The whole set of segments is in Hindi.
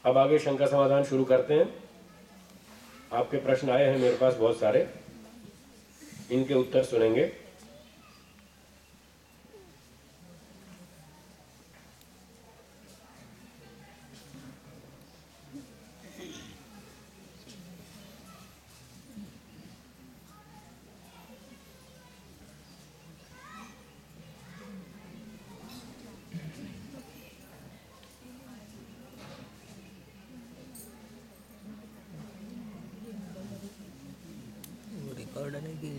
अब आगे शंका समाधान शुरू करते हैं। आपके प्रश्न आए हैं मेरे पास बहुत सारे, इनके उत्तर सुनेंगे। रिकॉर्ड है कि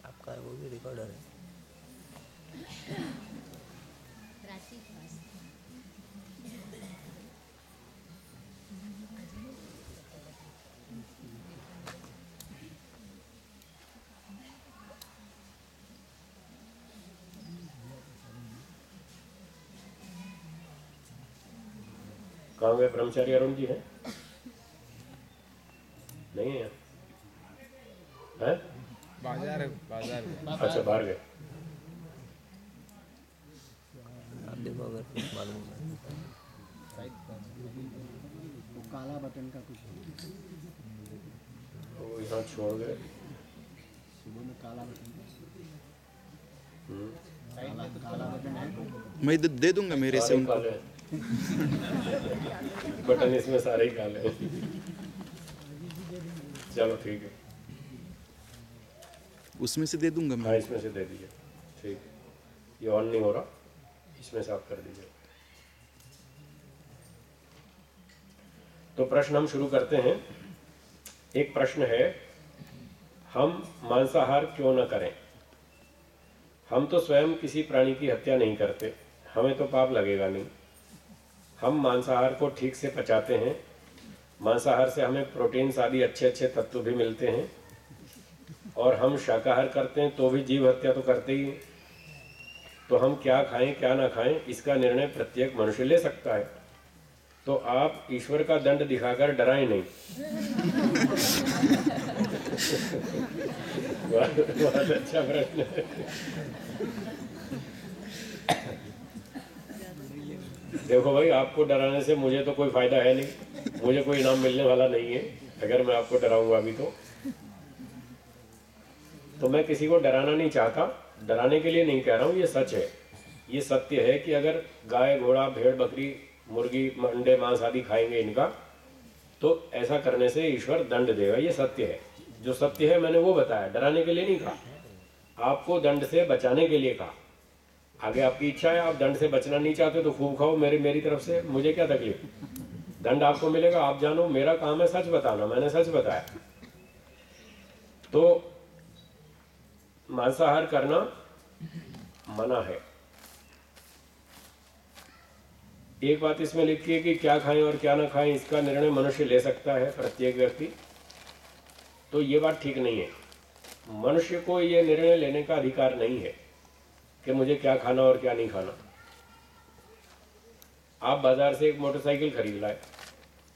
आपका वो भी रिकॉर्डर है। कहाँ गए ब्रह्मचारी अरुण जी हैं? नहीं है? हैं? बाजार अच्छा, बाहर गए। आप देखो अगर कुछ मालूम है। वो काला बटन का कुछ वो यहाँ छोड़ गए। सुबह में काला बटन हम्म। काला बटन है। मैं दे दूंगा मेरे से सारे उनको। काले हैं। बटन इसमें सारे ही काले हैं। चलो ठीक है, उसमें से दे दूंगा हाँ मैं। इसमें से दे दीजिए। ठीक है, ये ऑन नहीं हो रहा, इसमें से आप कर दीजिए। तो प्रश्न हम शुरू करते हैं। एक प्रश्न है, हम मांसाहार क्यों न करें? हम तो स्वयं किसी प्राणी की हत्या नहीं करते, हमें तो पाप लगेगा नहीं। हम मांसाहार को ठीक से पचाते हैं, मांसाहार से हमें प्रोटीन्स आदि अच्छे अच्छे तत्व भी मिलते हैं। और हम शाकाहार करते हैं तो भी जीव हत्या तो करते ही हैं। तो हम क्या खाएं क्या ना खाएं इसका निर्णय प्रत्येक मनुष्य ले सकता है। तो आप ईश्वर का दंड दिखाकर डराएं नहीं। बहुत अच्छा प्रश्न है। देखो भाई, आपको डराने से मुझे तो कोई फायदा है नहीं, मुझे कोई इनाम मिलने वाला नहीं है अगर मैं आपको डराऊंगा अभी। तो मैं किसी को डराना नहीं चाहता, डराने के लिए नहीं कह रहा हूँ, ये सच है। ये सत्य है कि अगर गाय घोड़ा भेड़ बकरी मुर्गी अंडे मांस आदि खाएंगे इनका, तो ऐसा करने से ईश्वर दंड देगा। ये सत्य है, जो सत्य है मैंने वो बताया, डराने के लिए नहीं कहा, आपको दंड से बचाने के लिए कहा। आगे आपकी इच्छा है, आप दंड से बचना नहीं चाहते तो खूब खाओ मेरी तरफ से, मुझे क्या तकलीफ। दंड आपको मिलेगा, आप जानो, मेरा काम है सच बताना, मैंने सच बताया। तो मांसाहार करना मना है। एक बात इसमें लिखी है कि क्या खाएं और क्या ना खाएं इसका निर्णय मनुष्य ले सकता है, प्रत्येक व्यक्ति। तो ये बात ठीक नहीं है। मनुष्य को ये निर्णय लेने का अधिकार नहीं है कि मुझे क्या खाना और क्या नहीं खाना। आप बाजार से एक मोटरसाइकिल खरीद लाए,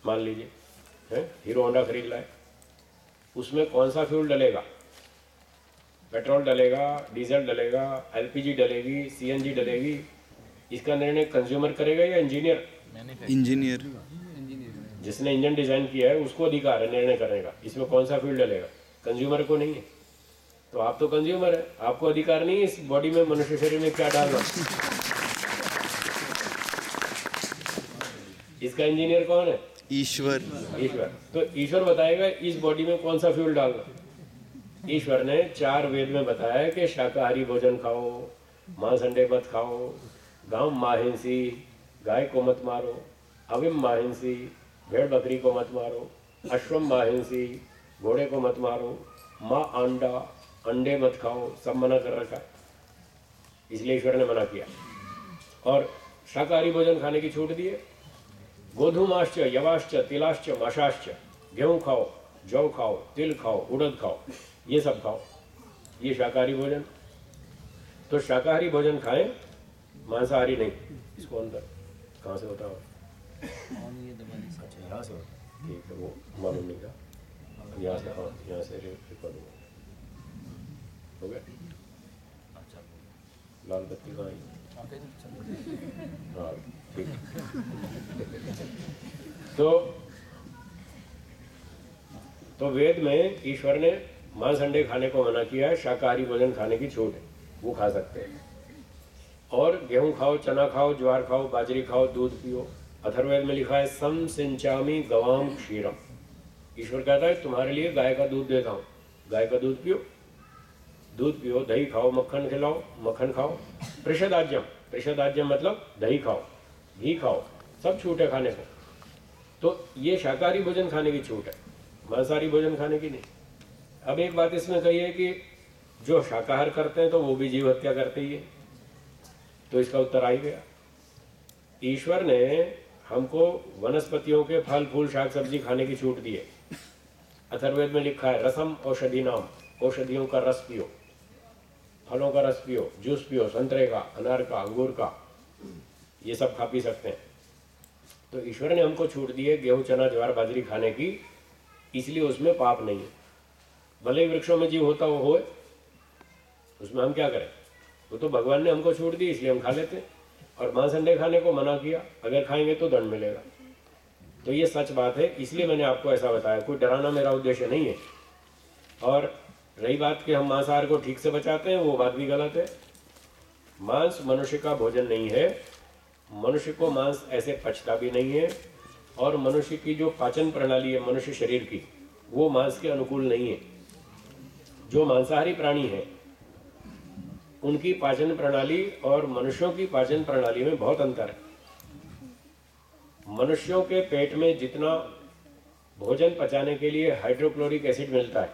मान लीजिए है हीरो होंडा खरीद लाए, उसमें कौन सा फ्यूल डलेगा? पेट्रोल डलेगा, डीजल डलेगा, एलपीजी डलेगी, सीएनजी डलेगी, इसका निर्णय कंज्यूमर करेगा या इंजीनियर? इंजीनियर। जिसने इंजन डिजाइन किया है उसको अधिकार है निर्णय करने का, इसमें कौन सा फ्यूल डलेगा, कंज्यूमर को नहीं है। तो आप तो कंज्यूमर है, आपको अधिकार नहीं है इस बॉडी में, मनुष्य शरीर में क्या डालना। इसका इंजीनियर कौन है? ईश्वर। ईश्वर। तो ईश्वर बताएगा इस बॉडी में कौन सा फ्यूल डालना। ईश्वर ने 4 वेद में बताया कि शाकाहारी भोजन खाओ, मांस अंडे मत खाओ, गांव माहिंसी, गाय को मत मारो, अविम माहिंसी, भेड़ बकरी को मत मारो, अश्वम माहिंसी, घोड़े को मत मारो, माँ अंडा अंडे मत खाओ, सब मना कर रखा है। इसलिए ईश्वर ने मना किया। और शाकाहारी भोजन खाने की छूट दी है। गोधूमाश्च यवाश्च तिलाश्च मशाश्च, गेहूँ खाओ, जौ खाओ, तिल खाओ, उड़द खाओ, ये सब खाओ, ये शाकाहारी भोजन। तो शाकाहारी भोजन खाएं, मांसाहारी नहीं। इसको अंदर कहाँ से होता है? अच्छा यहाँ से होता है, ठीक है, वो मालूम नहीं था। यहाँ से, हाँ यहाँ से रिकॉर्ड हुआ। हो गया? लाल बत्ती कहाँ आई? हाँ ठीक। तो वेद में ईश्वर ने मांस अंडे खाने को मना किया है, शाकाहारी भोजन खाने की छूट है, वो खा सकते हैं। और गेहूं खाओ, चना खाओ, ज्वार खाओ, बाजरी खाओ, दूध पियो। अथर्ववेद में लिखा है सम सिंचामी गवाम क्षीरम। ईश्वर कहता है तुम्हारे लिए गाय का दूध देता हूँ, गाय का दूध पियो, दूध पियो, दही खाओ, मक्खन खिलाओ, मक्खन खाओ। पृषदाज्यम, पृषदाज्यम मतलब दही खाओ, घी खाओ, सब छूट है खाने को। तो ये शाकाहारी भोजन खाने की छूट है, मांसाहारी भोजन खाने की नहीं। अब एक बात इसमें कही है कि जो शाकाहार करते हैं तो वो भी जीव हत्या करते ही है, तो इसका उत्तर आ ही गया। ईश्वर ने हमको वनस्पतियों के फल फूल शाक सब्जी खाने की छूट दी है। अथर्ववेद में लिखा है रसम औषधि नाम, औषधियों का रस पियो, फलों का रस पियो, जूस पियो, संतरे का, अनार का, अंगूर का, ये सब खा पी सकते हैं। तो ईश्वर ने हमको छूट दी है गेहूं, चना, ज्वार, बाजरी खाने की, इसलिए उसमें पाप नहीं है। भले ही वृक्षों में जीव होता वो होए, उसमें हम क्या करें? वो तो भगवान ने हमको छूट दी इसलिए हम खा लेते हैं। और मांस अंडे खाने को मना किया, अगर खाएंगे तो दंड मिलेगा। तो ये सच बात है, इसलिए मैंने आपको ऐसा बताया। कोई डराना मेरा उद्देश्य नहीं है। और रही बात कि हम मांसाहार को ठीक से बचाते हैं, वो बात भी गलत है। मांस मनुष्य का भोजन नहीं है, मनुष्य को मांस ऐसे पचता भी नहीं है। और मनुष्य की जो पाचन प्रणाली है मनुष्य शरीर की, वो मांस के अनुकूल नहीं है। जो मांसाहारी प्राणी है उनकी पाचन प्रणाली और मनुष्यों की पाचन प्रणाली में बहुत अंतर है। मनुष्यों के पेट में जितना भोजन पचाने के लिए हाइड्रोक्लोरिक एसिड मिलता है,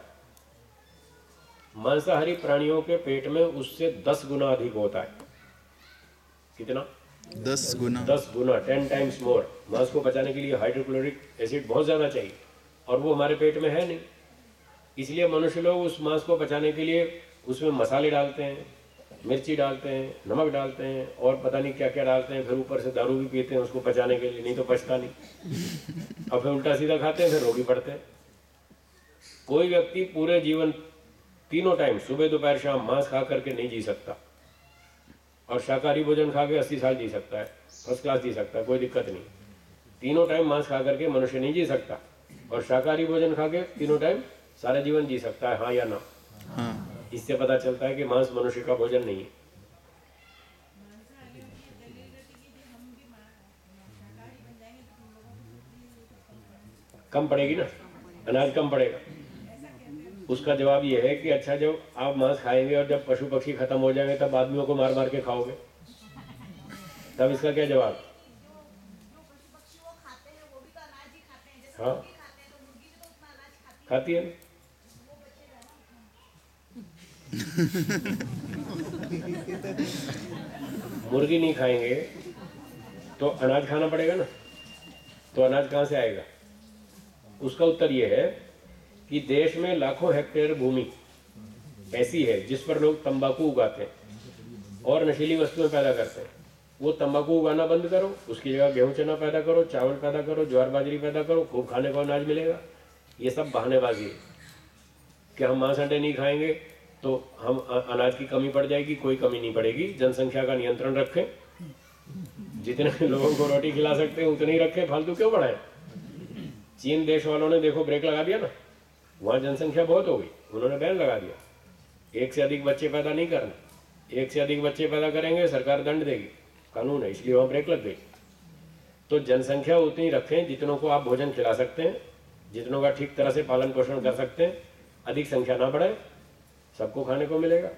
मांसाहारी प्राणियों के पेट में उससे 10 गुना अधिक होता है। कितना? 10 गुना। 10 गुना, 10 टाइम्स मोर। मांस को पचाने के लिए हाइड्रोक्लोरिक एसिड बहुत ज़्यादा चाहिए, और वो हमारे पेट में है नहीं। इसलिए मनुष्य लोग उस मांस को पचाने के लिए उसमें मसाले डालते हैं, मिर्ची डालते हैं, नमक डालते हैं, और पता नहीं क्या क्या डालते हैं। फिर ऊपर से दारू भी पीते हैं उसको पचाने के लिए, नहीं तो पचता नहीं। और फिर उल्टा सीधा खाते हैं, फिर रोगी पड़ते हैं। कोई व्यक्ति पूरे जीवन तीनों टाइम सुबह दोपहर शाम मांस खा करके नहीं जी सकता, और शाकाहारी भोजन खा के 80 साल जी सकता है, फर्स्ट क्लास जी सकता है, कोई दिक्कत नहीं। तीनों टाइम मांस खा करके मनुष्य नहीं जी सकता, और शाकाहारी भोजन खा के तीनों टाइम सारा जीवन जी सकता है। हाँ या ना? हाँ। इससे पता चलता है कि मांस मनुष्य का भोजन नहीं है। कम पड़ेगी ना, अनाज कम पड़ेगा। उसका जवाब यह है कि अच्छा जब आप मांस खाएंगे और जब पशु पक्षी खत्म हो जाएंगे तब आदमियों को मार मार के खाओगे, तब इसका क्या जवाब? हाँ, खाती है। मुर्गी नहीं खाएंगे तो अनाज खाना पड़ेगा ना, तो अनाज कहाँ से आएगा? उसका उत्तर यह है कि देश में लाखों हेक्टेयर भूमि ऐसी है जिस पर लोग तंबाकू उगाते हैं और नशीली वस्तुएं पैदा करते हैं। वो तंबाकू उगाना बंद करो, उसकी जगह गेहूं चना पैदा करो, चावल पैदा करो, ज्वार बाजरी पैदा करो, खूब खाने को अनाज मिलेगा। ये सब बहानेबाजी है कि हम मांस अंडे नहीं खाएंगे तो हम अनाज की कमी पड़ जाएगी। कोई कमी नहीं पड़ेगी। जनसंख्या का नियंत्रण रखें, जितने लोगों को रोटी खिला सकते हैं उतनी रखें, फालतू क्यों बढ़ाएं? चीन देश वालों ने देखो ब्रेक लगा दिया ना, वहाँ जनसंख्या बहुत हो गई, उन्होंने बैन लगा दिया। एक से अधिक बच्चे पैदा नहीं करना, एक से अधिक बच्चे पैदा करेंगे सरकार दंड देगी, कानून है, इसलिए वहाँ ब्रेक लग गई। तो जनसंख्या उतनी रखें जितनों को आप भोजन खिला सकते हैं, जितनों का ठीक तरह से पालन पोषण कर सकते हैं। अधिक संख्या ना बढ़े, सबको खाने को मिलेगा।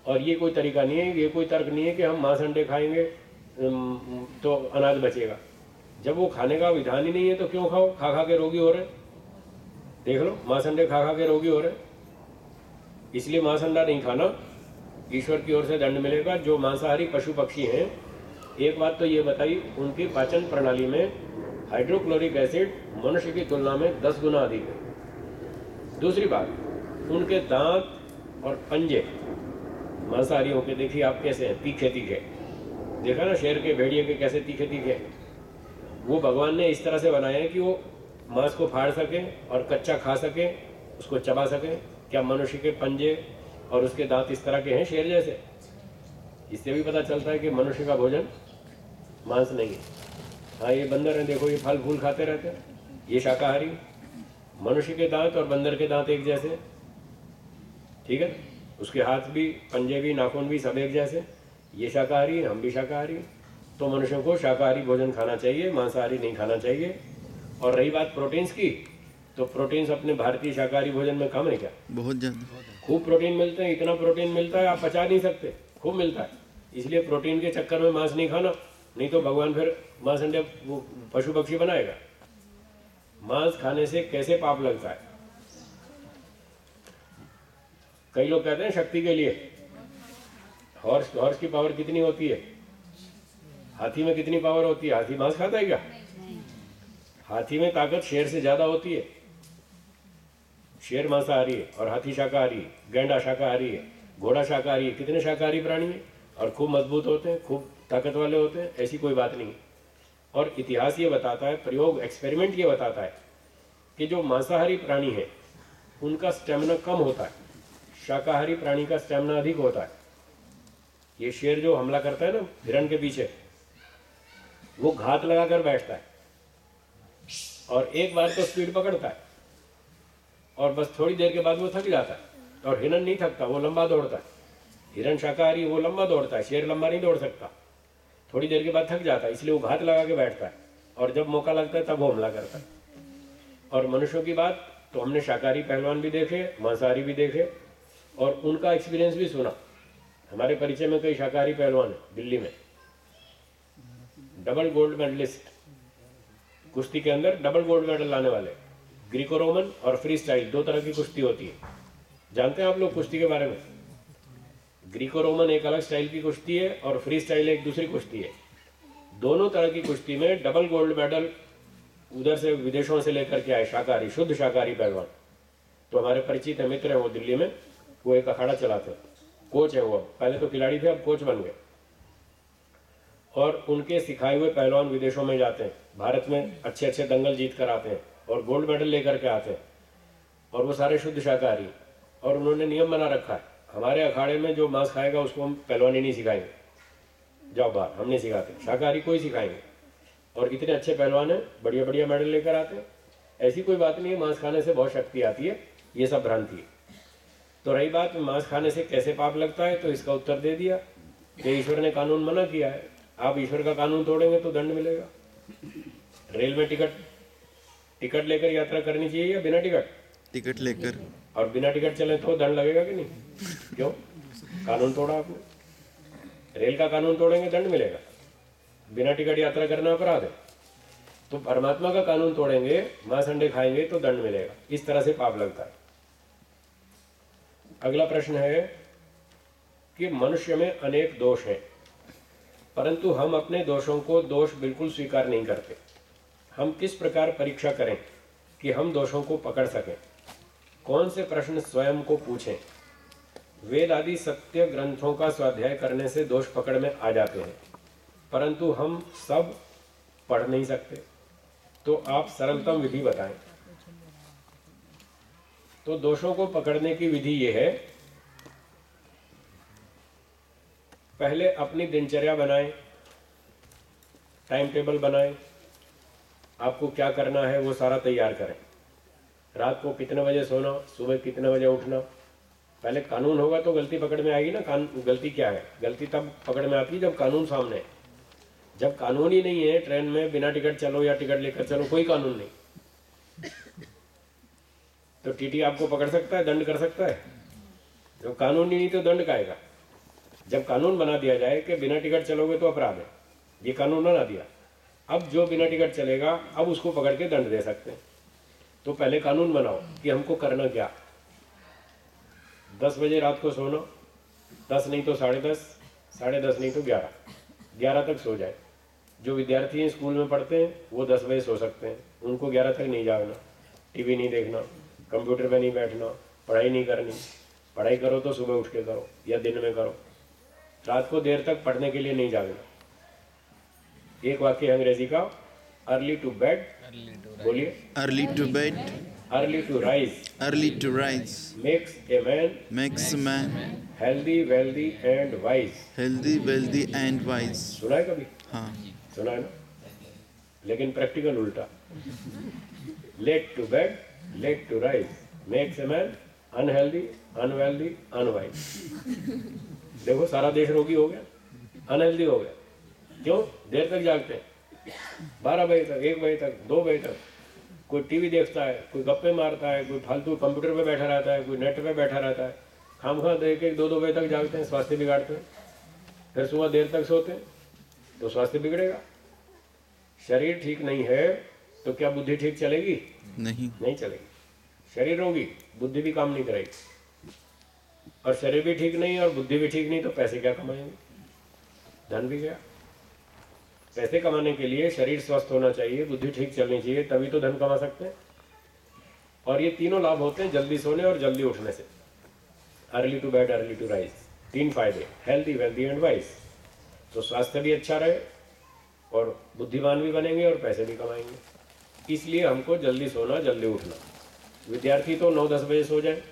और ये कोई तरीका नहीं है, ये कोई तर्क नहीं है कि हम मांस अंडे खाएंगे तो अनाज बचेगा। जब वो खाने का विधान ही नहीं है तो क्यों खाओ? खा खा के रोगी हो रहे, देख लो, मांस अंडे खा खा के रोगी हो रहे। इसलिए मांस अंडा नहीं खाना, ईश्वर की ओर से दंड मिलेगा। जो मांसाहारी पशु पक्षी हैं, एक बात तो ये बताई, उनकी पाचन प्रणाली में हाइड्रोक्लोरिक एसिड मनुष्य की तुलना में 10 गुना अधिक है। दूसरी बात, उनके दांत और पंजे मांसाहारियों के देखिए आप कैसे हैं, तीखे तीखे। देखा ना शेर के, भेड़िए के कैसे तीखे तीखे। वो भगवान ने इस तरह से बनाया है कि वो मांस को फाड़ सके और कच्चा खा सके, उसको चबा सके। क्या मनुष्य के पंजे और उसके दांत इस तरह के हैं शेर जैसे? इससे भी पता चलता है कि मनुष्य का भोजन मांस नहीं है। हाँ, ये बंदर हैं, देखो ये फल फूल खाते रहते हैं, ये शाकाहारी। मनुष्य के दांत और बंदर के दांत एक जैसे, ठीक है? उसके हाथ भी, पंजे भी, नाखून भी सब एक जैसे, ये शाकाहारी, हम भी शाकाहारी। तो मनुष्यों को शाकाहारी भोजन खाना चाहिए, मांसाहारी नहीं खाना चाहिए। और रही बात प्रोटीन्स की, तो प्रोटीन्स अपने भारतीय शाकाहारी भोजन में कम है क्या? बहुत ज़्यादा। खूब प्रोटीन मिलते हैं, इतना प्रोटीन मिलता है आप पचा नहीं सकते, खूब मिलता है। इसलिए प्रोटीन के चक्कर में मांस नहीं खाना, नहीं तो भगवान फिर मांस अंडे वो पशु पक्षी बनाएगा। मांस खाने से कैसे पाप लगता है? कई लोग कहते हैं शक्ति के लिए। हॉर्स की पावर कितनी होती है? हाथी में कितनी पावर होती है? हाथी मांस खाता है क्या? हाथी में ताकत शेर से ज्यादा होती है। शेर मांसाहारी है और हाथी शाकाहारी है, गैंडा शाकाहारी है, घोड़ा शाकाहारी है। कितने शाकाहारी प्राणी हैं और खूब मजबूत होते हैं, खूब ताकत वाले होते हैं। ऐसी कोई बात नहीं है। और इतिहास ये बताता है, प्रयोग एक्सपेरिमेंट ये बताता है कि जो मांसाहारी प्राणी है उनका स्टेमिना कम होता है, शाकाहारी प्राणी का स्टेमिना अधिक होता है। ये शेर जो हमला करता है ना हिरण के पीछे, वो घात लगाकर बैठता है और एक बार तो स्पीड पकड़ता है और बस थोड़ी देर के बाद वो थक जाता है। और हिरण नहीं थकता, वो लंबा दौड़ता है। हिरण शाकाहारी, वो लंबा दौड़ता है, शेर लंबा नहीं दौड़ सकता, थोड़ी देर के बाद थक जाता है, इसलिए वो घात लगा के बैठता है और जब मौका लगता है तब वो हमला करता है। और मनुष्यों की बात तो हमने शाकाहारी पहलवान भी देखे, मांसाहारी भी देखे और उनका एक्सपीरियंस भी सुना। हमारे परिचय में कई शाकाहारी पहलवान हैं दिल्ली में, डबल गोल्ड मेडलिस्ट, कुश्ती के अंदर डबल गोल्ड मेडल लाने वाले। ग्रीको रोमन और फ्री स्टाइल, दो तरह की कुश्ती होती है। जानते हैं आप लोग कुश्ती के बारे में? ग्रीको रोमन एक अलग स्टाइल की कुश्ती है और फ्री स्टाइल एक दूसरी कुश्ती है। दोनों तरह की कुश्ती में डबल गोल्ड मेडल उधर से विदेशों से लेकर के आए शाकाहारी, शुद्ध शाकाहारी पहलवान। तो हमारे परिचित है, मित्र है वो दिल्ली में, वो एक अखाड़ा चलाते हैं, कोच है वो। पहले तो खिलाड़ी थे, अब कोच बन गए। और उनके सिखाए हुए पहलवान विदेशों में जाते हैं, भारत में अच्छे अच्छे दंगल जीत कर आते हैं और गोल्ड मेडल लेकर के आते हैं। और वो सारे शुद्ध शाकाहारी। और उन्होंने नियम बना रखा है, हमारे अखाड़े में जो मांस खाएगा उसको हम पहलवानी नहीं सिखाएंगे, जाओ बाहर, हम नहीं सिखाते, शाकाहारी को ही सिखाएंगे। और इतने अच्छे पहलवान हैं, बढ़िया बढ़िया मेडल लेकर आते हैं। ऐसी कोई बात नहीं है मांस खाने से बहुत शक्ति आती है, ये सब भ्रांति है। तो रही बात मांस खाने से कैसे पाप लगता है, तो इसका उत्तर दे दिया कि ईश्वर ने कानून मना किया है। आप ईश्वर का कानून तोड़ेंगे तो दंड मिलेगा। रेल में टिकट लेकर यात्रा करनी चाहिए या बिना टिकट? टिकट लेकर। और बिना टिकट चले तो दंड लगेगा कि नहीं? क्यों? कानून तोड़ा आपने। रेल का कानून तोड़ेंगे दंड मिलेगा, बिना टिकट यात्रा करना अपराध है। तो परमात्मा का कानून तोड़ेंगे, मांस अंडे खाएंगे तो दंड मिलेगा। इस तरह से पाप लगता है। अगला प्रश्न है कि मनुष्य में अनेक दोष हैं, परंतु हम अपने दोषों को दोष बिल्कुल स्वीकार नहीं करते। हम किस प्रकार परीक्षा करें कि हम दोषों को पकड़ सकें? कौन से प्रश्न स्वयं को पूछें? वेद आदि सत्य ग्रंथों का स्वाध्याय करने से दोष पकड़ में आ जाते हैं, परंतु हम सब पढ़ नहीं सकते। तो आप सरलतम विधि बताएं। तो दोषों को पकड़ने की विधि यह है, पहले अपनी दिनचर्या बनाएं, टाइम टेबल बनाएं, आपको क्या करना है वो सारा तैयार करें। रात को कितने बजे सोना, सुबह कितने बजे उठना। पहले कानून होगा तो गलती पकड़ में आएगी ना। गलती क्या है? गलती तब पकड़ में आती है जब कानून सामने है। जब कानून ही नहीं है, ट्रेन में बिना टिकट चलो या टिकट लेकर चलो, कोई कानून नहीं, तो टीटी आपको पकड़ सकता है, दंड कर सकता है? जब कानून ही नहीं तो दंड काएगा। जब कानून बना दिया जाए कि बिना टिकट चलोगे तो अपराध है, ये कानून बना दिया, अब जो बिना टिकट चलेगा अब उसको पकड़ के दंड दे सकते हैं। तो पहले कानून बनाओ कि हमको करना क्या। 10 बजे रात को सोना, 10 नहीं तो 10:30, 10:30 नहीं तो 11 तक सो जाए। जो विद्यार्थी हैं स्कूल में पढ़ते हैं वो 10 बजे सो सकते हैं, उनको 11 तक नहीं जागना, टीवी नहीं देखना, कंप्यूटर पे नहीं बैठना, पढ़ाई नहीं करनी। पढ़ाई करो तो सुबह उठ के करो या दिन में करो, रात को देर तक पढ़ने के लिए नहीं जागना। एक वाक्य अंग्रेजी का, अर्ली टू बेड, बोलिए। Early to bed, early to rise early to rise makes a man makes a man healthy, wealthy and wise. healthy, wealthy and wise. सुना है कभी? हाँ, सुना है ना? लेकिन प्रैक्टिकल उल्टा। Late to bed, late to rise makes a man unhealthy, unwealthy, unwise. देखो सारा देश रोगी हो गया, अनहेल्दी हो गया। क्यों? देर तक जागते हैं, 12 बजे तक, 1 बजे तक, 2 बजे तक। कोई टीवी देखता है, कोई गप्पे मारता है, कोई फालतू कंप्यूटर पे बैठा रहता है, कोई नेट पे बैठा रहता है। खामखा देख के 2-2 बजे तक जागते हैं, स्वास्थ्य बिगाड़ते हैं। फिर सुबह देर तक सोते हैं तो स्वास्थ्य बिगड़ेगा। शरीर ठीक नहीं है तो क्या बुद्धि ठीक चलेगी? नहीं, नहीं चलेगी। शरीर होगी, बुद्धि भी काम नहीं करेगी। और शरीर भी ठीक नहीं और बुद्धि भी ठीक नहीं तो पैसे क्या कमाएंगे? धन भी गया। पैसे कमाने के लिए शरीर स्वस्थ होना चाहिए, बुद्धि ठीक चलनी चाहिए, तभी तो धन कमा सकते हैं। और ये तीनों लाभ होते हैं जल्दी सोने और जल्दी उठने से। Early to bed, early to rise, 3 फायदे, हेल्दी, वेल्दी एंड वाइज। तो स्वास्थ्य भी अच्छा रहे और बुद्धिमान भी बनेंगे और पैसे भी कमाएंगे। इसलिए हमको जल्दी सोना, जल्दी उठना। विद्यार्थी तो 9-10 बजे सो जाए,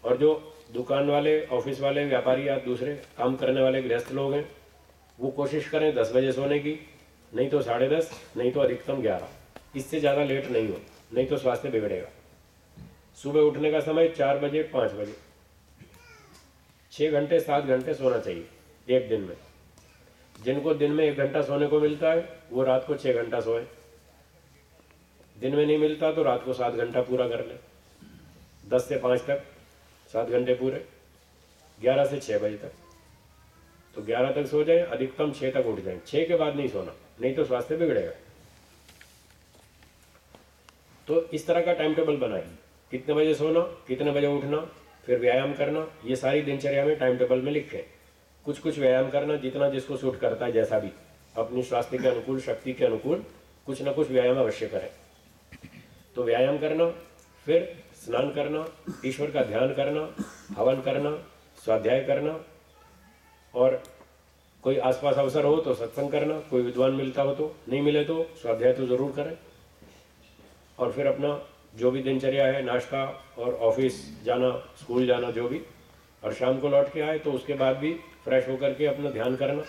और जो दुकान वाले, ऑफिस वाले, व्यापारी या दूसरे काम करने वाले गृहस्थ लोग हैं वो कोशिश करें 10 बजे सोने की, नहीं तो 10:30, नहीं तो अधिकतम 11। इससे ज़्यादा लेट नहीं हो, नहीं तो स्वास्थ्य बिगड़ेगा। सुबह उठने का समय 4 बजे, 5 बजे। 6 घंटे 7 घंटे सोना चाहिए एक दिन में। जिनको दिन में 1 घंटा सोने को मिलता है वो रात को 6 घंटा सोए। दिन में नहीं मिलता तो रात को 7 घंटा पूरा कर ले। 10 से 5 तक 7 घंटे पूरे, 11 से 6 बजे तक। तो 11 तक सो जाए, अधिकतम 6 तक उठ जाए। 6 के बाद नहीं सोना, नहीं तो स्वास्थ्य बिगड़ेगा। तो इस तरह का टाइम टेबल बनाए, कितने बजे सोना, कितने बजे उठना, फिर व्यायाम करना। ये सारी दिनचर्या में टाइम टेबल में लिखें। कुछ कुछ व्यायाम करना, जितना जिसको सूट करता है, जैसा भी अपनी स्वास्थ्य के अनुकूल, शक्ति के अनुकूल कुछ ना कुछ व्यायाम अवश्य करें। तो व्यायाम करना, फिर स्नान करना, ईश्वर का ध्यान करना, हवन करना, स्वाध्याय करना, और कोई आसपास अवसर हो तो सत्संग करना, कोई विद्वान मिलता हो तो, नहीं मिले तो स्वाध्याय तो जरूर करें। और फिर अपना जो भी दिनचर्या है, नाश्ता और ऑफिस जाना, स्कूल जाना, जो भी, और शाम को लौट के आए तो उसके बाद भी फ्रेश होकर के अपना ध्यान करना,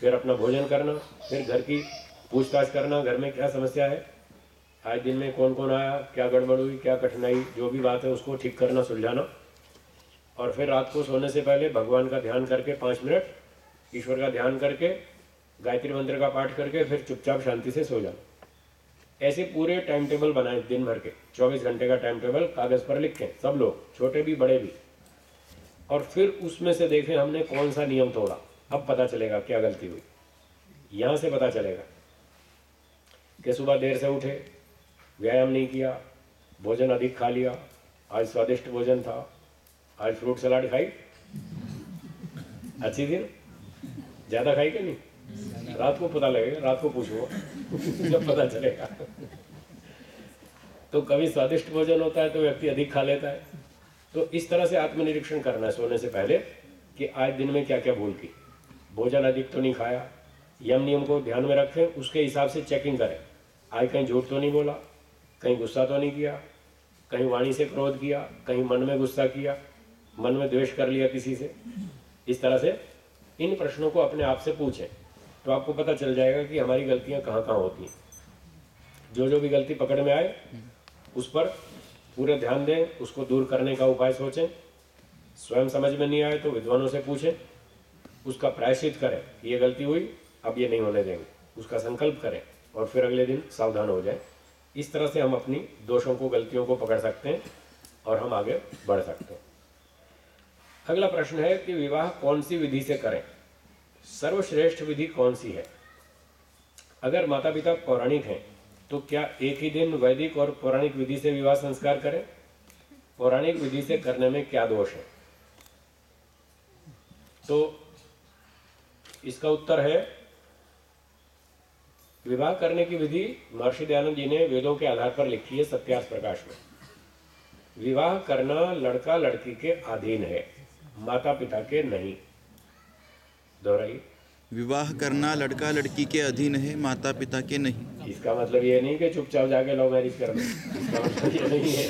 फिर अपना भोजन करना, फिर घर की पूछताछ करना, घर में क्या समस्या है, आज दिन में कौन कौन आया, क्या गड़बड़ हुई, क्या कठिनाई, जो भी बात है उसको ठीक करना, सुलझाना। और फिर रात को सोने से पहले भगवान का ध्यान करके 5 मिनट ईश्वर का ध्यान करके, गायत्री मंत्र का पाठ करके फिर चुपचाप शांति से सो जाना। ऐसे पूरे टाइम टेबल बनाए, दिन भर के 24 घंटे का टाइम टेबल कागज पर लिखें, सब लोग, छोटे भी बड़े भी। और फिर उसमें से देखें हमने कौन सा नियम तोड़ा। अब पता चलेगा क्या गलती हुई। यहाँ से पता चलेगा कि सुबह देर से उठे, व्यायाम नहीं किया, भोजन अधिक खा लिया, आज स्वादिष्ट भोजन था, आज फ्रूट सलाद खाई, अच्छी थी ना, ज़्यादा खाई कि नहीं? रात को पता लगेगा, रात को पूछो जब पता चलेगा। तो कभी स्वादिष्ट भोजन होता है तो व्यक्ति अधिक खा लेता है। तो इस तरह से आत्मनिरीक्षण करना है सोने से पहले कि आज दिन में क्या क्या भूल की, भोजन अधिक तो नहीं खाया, यम नियम को ध्यान में रखें, उसके हिसाब से चेकिंग करें। आज कहीं झूठ तो नहीं बोला, कहीं गुस्सा तो नहीं किया, कहीं वाणी से क्रोध किया, कहीं मन में गुस्सा किया, मन में द्वेष कर लिया किसी से। इस तरह से इन प्रश्नों को अपने आप से पूछें तो आपको पता चल जाएगा कि हमारी गलतियां कहाँ कहाँ होती हैं। जो जो भी गलती पकड़ में आए उस पर पूरे ध्यान दें, उसको दूर करने का उपाय सोचें। स्वयं समझ में नहीं आए तो विद्वानों से पूछें, उसका प्रायश्चित करें कि ये गलती हुई, अब ये नहीं होने देंगे, उसका संकल्प करें और फिर अगले दिन सावधान हो जाए। इस तरह से हम अपनी दोषों को, गलतियों को पकड़ सकते हैं और हम आगे बढ़ सकते हैं। अगला प्रश्न है कि विवाह कौन सी विधि से करें, सर्वश्रेष्ठ विधि कौन सी है? अगर माता पिता पौराणिक हैं तो क्या एक ही दिन वैदिक और पौराणिक विधि से विवाह संस्कार करें? पौराणिक विधि से करने में क्या दोष है? तो इसका उत्तर है, विवाह करने की विधि महर्षि दयानंद जी ने वेदों के आधार पर लिखी है सत्यार्थ प्रकाश में। विवाह करना लड़का लड़की के अधीन है, माता पिता के नहीं। दोहराइए। विवाह करना लड़का लड़की के अधीन है, माता पिता के नहीं। इसका मतलब ये नहीं कि चुपचाप जाके लव मैरिज कर लो, इसका मतलब ये नहीं है।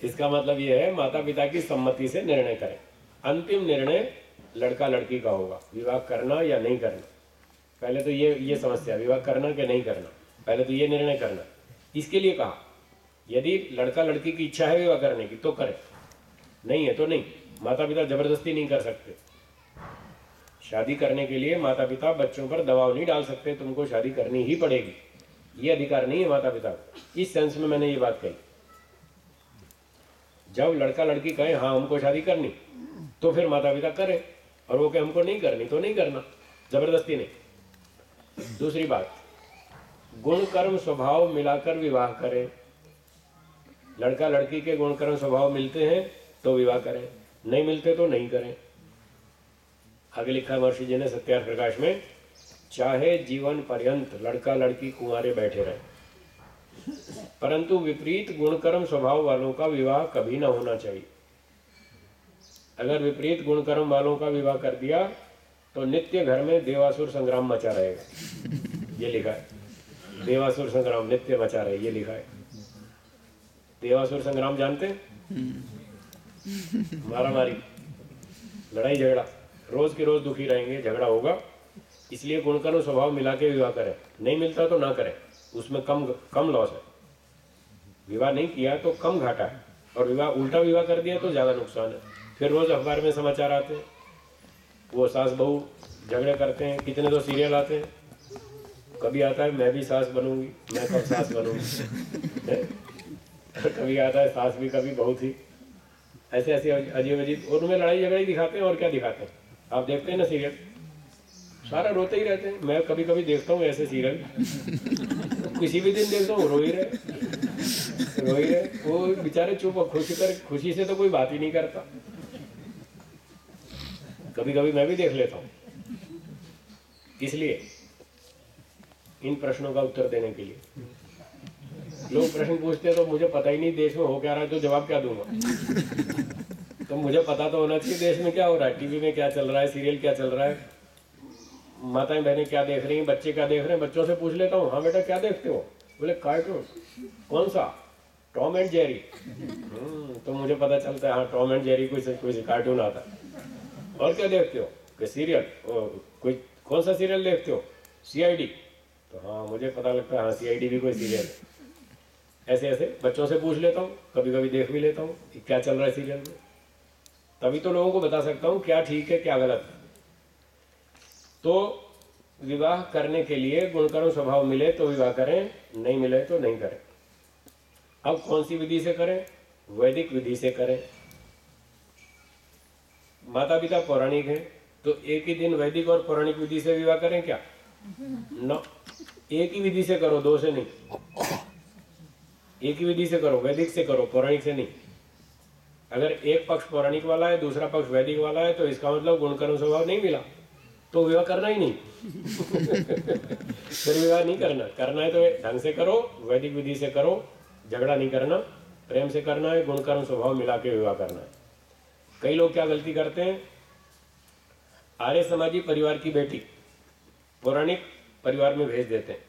इसका मतलब ये है माता पिता की सम्मति से निर्णय करें। अंतिम निर्णय लड़का लड़की का होगा, विवाह करना या नहीं करना। पहले तो ये समस्या, विवाह करना कि नहीं करना, पहले तो ये निर्णय करना। इसके लिए कहा यदि लड़का लड़की की इच्छा है विवाह करने की तो करे, नहीं है तो नहीं। माता पिता जबरदस्ती नहीं कर सकते। शादी करने के लिए माता पिता बच्चों पर दबाव नहीं डाल सकते, तुमको शादी करनी ही पड़ेगी, ये अधिकार नहीं है माता पिता को। इस सेंस में मैंने ये बात कही। जब लड़का लड़की कहे हाँ हमको शादी करनी, तो फिर माता पिता करे, और वो कहे हमको नहीं करनी तो नहीं करना, जबरदस्ती नहीं। दूसरी बात, गुण कर्म स्वभाव मिलाकर विवाह करें। लड़का लड़की के गुण कर्म स्वभाव मिलते हैं तो विवाह करें, नहीं मिलते तो नहीं करें। आगे लिखा है महर्षि जी ने सत्यार्थ प्रकाश में, चाहे जीवन पर्यंत लड़का लड़की कुंवारे बैठे रहे, परंतु विपरीत गुणकर्म स्वभाव वालों का विवाह कभी ना होना चाहिए। अगर विपरीत गुणकर्म वालों का विवाह कर दिया तो नित्य घर में देवासुर संग्राम मचा रहेगा, ये लिखा है। देवासुर संग्राम नित्य मचा रहे, ये लिखा है। देवासुर संग्राम जानते हैं? मारामारी, लड़ाई झगड़ा, रोज के रोज दुखी रहेंगे, झगड़ा होगा। इसलिए गुणकर्म स्वभाव मिला के विवाह करें, नहीं मिलता तो ना करें, उसमें कम लॉस है। विवाह नहीं किया तो कम घाटा है, और उल्टा विवाह कर दिया तो ज्यादा नुकसान है। फिर रोज अखबार में समाचार आते हैं, वो सास बहू झगड़े करते हैं, कितने तो सीरियल आते हैं। कभी आता है मैं भी सास बनूंगी, मैं कब सास बनूंगी। कभी आता है सास भी कभी बहू थी। ऐसे ऐसे अजीब अजीब, और उनमें लड़ाई झगड़ा ही दिखाते हैं, और क्या दिखाते हैं। आप देखते हैं ना सीरियल, सारा रोते ही रहते हैं। मैं कभी कभी देखता हूँ ऐसे सीरियल, किसी भी दिन देखता हूँ रो ही रहे, वो बेचारे चुप, खुशी से तो कोई बात ही नहीं करता। कभी कभी मैं भी देख लेता हूँ। इसलिए इन प्रश्नों का उत्तर देने के लिए, लोग प्रश्न पूछते हैं तो मुझे पता ही नहीं देश में हो क्या रहा है, तो जवाब क्या दूंगा। तो मुझे पता तो होना चाहिए देश में क्या हो रहा है, टीवी में क्या चल रहा है, सीरियल क्या चल रहा है, माताएं बहनें क्या देख रही हैं, बच्चे क्या देख रहे हैं। बच्चों से पूछ लेता हूँ, हाँ बेटा क्या देखते हो? बोले कार्टून। कौन सा? Tom and Jerry. तो मुझे पता चलता है हाँ टॉम एंड जेरी कोई कार्टून आता है। और क्या देखते हो? कि सीरियल। कोई कौन सा सीरियल देखते हो? CID। तो हाँ मुझे पता लगता है हाँ CID भी कोई सीरियल है। ऐसे ऐसे बच्चों से पूछ लेता हूँ, कभी कभी देख भी लेता हूँ क्या चल रहा है सीरियल में। तभी तो लोगों को बता सकता हूँ क्या ठीक है क्या गलत है। तो विवाह करने के लिए गुणकर्म स्वभाव मिले तो विवाह करें, नहीं मिले तो नहीं करें। अब कौन सी विधि से करें? वैदिक विधि से करें। माता पिता पौराणिक हैं तो एक ही दिन वैदिक और पौराणिक विधि से विवाह करें क्या? न, एक ही विधि से करो, दो से नहीं। एक ही विधि से करो, वैदिक से करो, पौराणिक से नहीं। अगर एक पक्ष पौराणिक वाला है, दूसरा पक्ष वैदिक वाला है, तो इसका मतलब गुणकर्म स्वभाव नहीं मिला, तो विवाह करना ही नहीं। फिर विवाह नहीं करना। करना है तो ढंग से करो, वैदिक विधि से करो, झगड़ा नहीं करना, प्रेम से करना है, गुणकर्म स्वभाव मिला के विवाह करना है। कई लोग क्या गलती करते हैं, आर्य समाजी परिवार की बेटी पौराणिक परिवार में भेज देते हैं,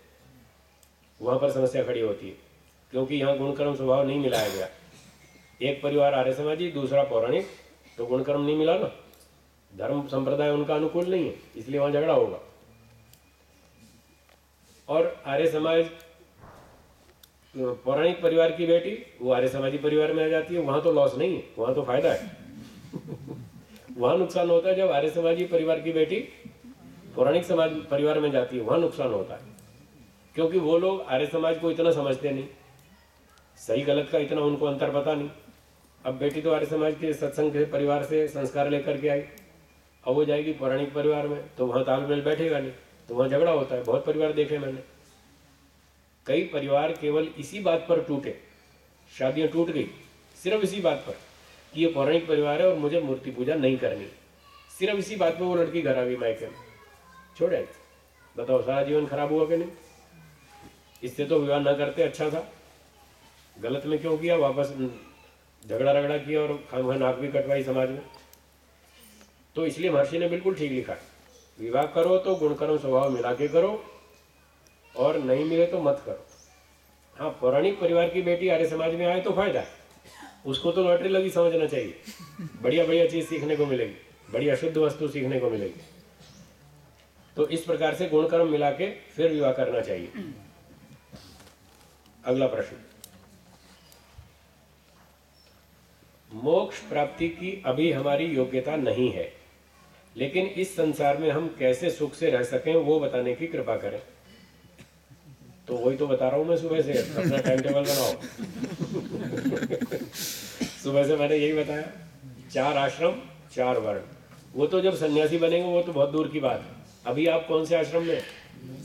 वहां पर समस्या खड़ी होती है, क्योंकि यहाँ गुणकर्म स्वभाव नहीं मिलाया गया। एक परिवार आर्य समाजी, दूसरा पौराणिक, तो गुणकर्म नहीं मिला ना, धर्म संप्रदाय उनका अनुकूल नहीं है, इसलिए वहां झगड़ा होगा। और आर्य समाज पौराणिक परिवार की बेटी वो आर्य समाजी परिवार में आ जाती है, वहां तो लॉस नहीं है, वहां तो फायदा है। वहां नुकसान होता है जब आर्य समाजी परिवार की बेटी पौराणिक समाज परिवार में जाती है, वहां नुकसान होता है, क्योंकि वो लोग आर्य समाज को इतना समझते नहीं, सही गलत का इतना उनको अंतर पता नहीं। अब बेटी तो आर्य समाज के सत्संग के परिवार से संस्कार लेकर के आई, अब वो जाएगी पौराणिक परिवार में, तो वहां तालमेल बैठेगा नहीं, तो वहां झगड़ा होता है। बहुत परिवार देखे मैंने, कई परिवार केवल इसी बात पर टूटे, शादियां टूट गई सिर्फ इसी बात पर कि ये पौराणिक परिवार है और मुझे मूर्ति पूजा नहीं करनी। सिर्फ इसी बात पर वो लड़की घर आ गई मायके में, छोड़ आई। बताओ सारा जीवन खराब हुआ कि नहीं? इससे तो विवाह न करते अच्छा था। गलत में क्यों किया? वापस झगड़ा रगड़ा किया और खामखा नाक भी कटवाई समाज में। तो इसलिए महर्षि ने बिल्कुल ठीक लिखा है विवाह करो तो गुणकर्म स्वभाव मिला के करो, और नहीं मिले तो मत करो। हाँ, पौराणिक परिवार की बेटी आर्य समाज में आए तो फायदा है, उसको तो लॉटरी लगी समझना चाहिए। बढ़िया बढ़िया चीज सीखने को मिलेगी, बढ़िया शुद्ध वस्तु सीखने को मिलेगी। तो इस प्रकार से गुणकर्म मिला के फिर विवाह करना चाहिए। अगला प्रश्न, मोक्ष प्राप्ति की अभी हमारी योग्यता नहीं है, लेकिन इस संसार में हम कैसे सुख से रह सकें वो बताने की कृपा करें। तो वही तो बता रहा हूं मैं सुबह से, अपना टाइम टेबल बनाओ। सुबह से मैंने यही बताया, 4 आश्रम 4 वर्ण। वो तो जब सन्यासी बनेंगे वो तो बहुत दूर की बात है। अभी आप कौन से आश्रम में?